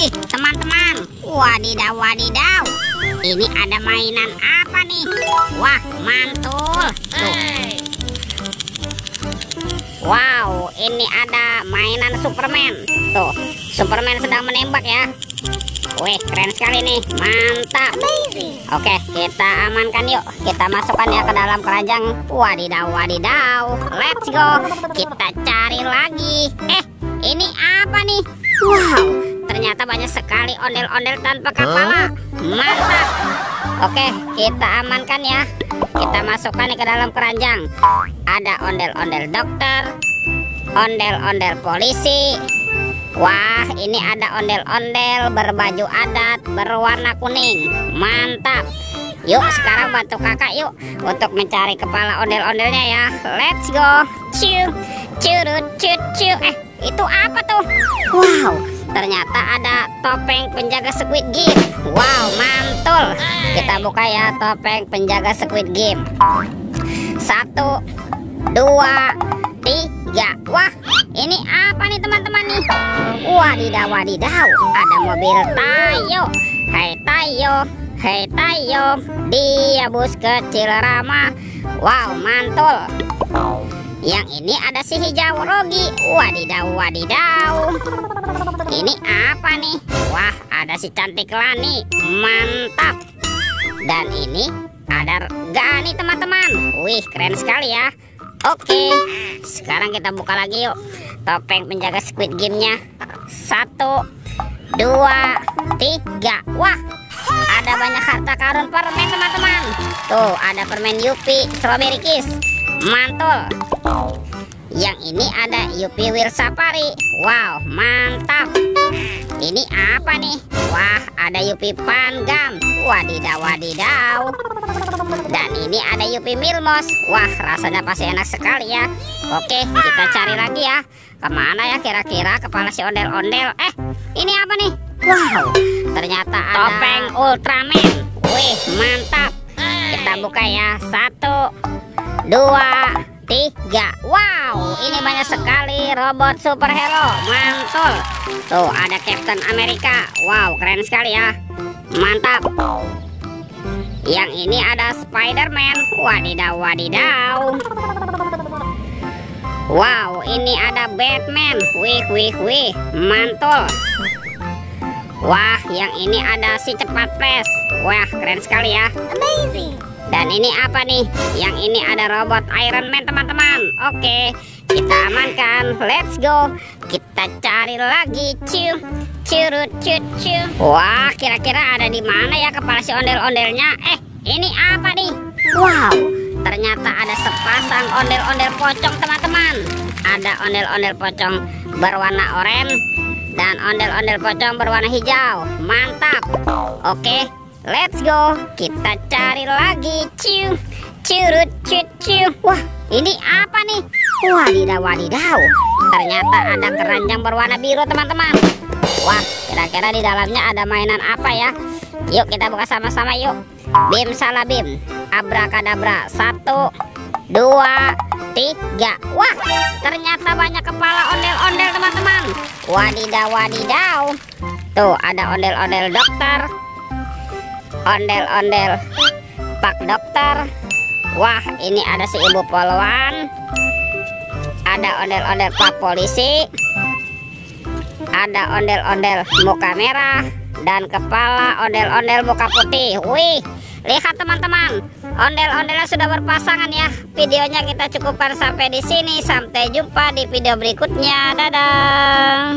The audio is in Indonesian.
Wih, teman-teman. Wadidaw, wadidaw. Ini ada mainan apa nih? Wah, mantul. Tuh. Wow, ini ada mainan Superman. Tuh, Superman sedang menembak ya. Wih, keren sekali nih. Mantap. Oke, kita amankan yuk. Kita masukkan ya ke dalam keranjang. Wadidaw, wadidaw. Let's go. Kita cari lagi. Ini apa nih? Wow, ternyata banyak sekali ondel-ondel tanpa kepala. Mantap. Oke, kita amankan ya. Kita masukkan ke dalam keranjang. Ada ondel-ondel dokter, ondel-ondel polisi. Wah, ini ada ondel-ondel berbaju adat berwarna kuning. Mantap. Yuk, sekarang bantu kakak yuk untuk mencari kepala ondel-ondelnya ya. Let's go. Ciu, curut, cucu. Itu apa tuh? Wow, ternyata ada topeng penjaga Squid Game. Wow, mantul. Kita buka ya topeng penjaga Squid Game. 1, 2, 3. Wah, ini apa nih teman-teman nih? Wadidaw, wadidaw. Ada mobil Tayo. Hai Tayo, hai Tayo. Dia bus kecil ramah. Wow, mantul. Yang ini ada si hijau Rogi. Wadidaw, wadidaw. Ini apa nih? Wah, ada si cantik Lani. Mantap. Dan ini ada Gani teman-teman. Wih, keren sekali ya. Oke, sekarang kita buka lagi yuk topeng penjaga Squid Game-nya. 1, 2, 3. Wah, ada banyak harta karun permen teman-teman. Tuh, ada permen Yupi Strawberry Kiss. Mantul. Yang ini ada Yupi Wheel Safari. Wow, mantap. Ini apa nih? Wah, ada Yupi Pangam. Wadidaw, wadidaw. Dan ini ada Yupi Milmos. Wah, rasanya pasti enak sekali ya. Oke, kita cari lagi ya. Kemana ya kira-kira kepala si ondel-ondel? Ini apa nih? Wow, ternyata ada topeng Ultraman. Wih, mantap. Kita buka ya. 1, 2, 3. Wow, ini banyak sekali robot superhero. Mantul. Tuh, ada Captain America. Wow, keren sekali ya. Mantap. Yang ini ada Spider-Man. Wadidaw, wadidaw. Wow, ini ada Batman. Wih, wih, wih. Mantul. Wah, yang ini ada si cepat pres. Wah, keren sekali ya. Amazing. Dan ini apa nih? Yang ini ada robot Iron Man teman-teman. Oke, kita amankan. Let's go. Kita cari lagi. Ciu, curut, cucu. Wah, kira-kira ada di mana ya kepala si ondel-ondelnya? Ini apa nih? Wow, ternyata ada sepasang ondel-ondel pocong teman-teman. Ada ondel-ondel pocong berwarna oranye dan ondel-ondel pocong berwarna hijau. Mantap. Oke, let's go. Kita cari lagi. Ciu, curut, cucu. Wah, ini apa nih? Wadidaw, wadidaw. Ternyata ada keranjang berwarna biru teman-teman. Wah, kira-kira di dalamnya ada mainan apa ya? Yuk kita buka sama-sama yuk. Bim salah bim. Abrakadabra. 1, 2, 3. Wah, ternyata banyak kepala ondel-ondel teman-teman. Wadidaw, wadidaw. Tuh, ada ondel-ondel dokter, ondel-ondel pak dokter. Wah, ini ada si ibu polwan. Ada ondel-ondel pak polisi. Ada ondel-ondel muka merah dan kepala ondel-ondel muka putih. Wih, lihat teman-teman, ondel-ondelnya sudah berpasangan ya. Videonya kita cukupkan sampai di sini. Sampai jumpa di video berikutnya. Dadah.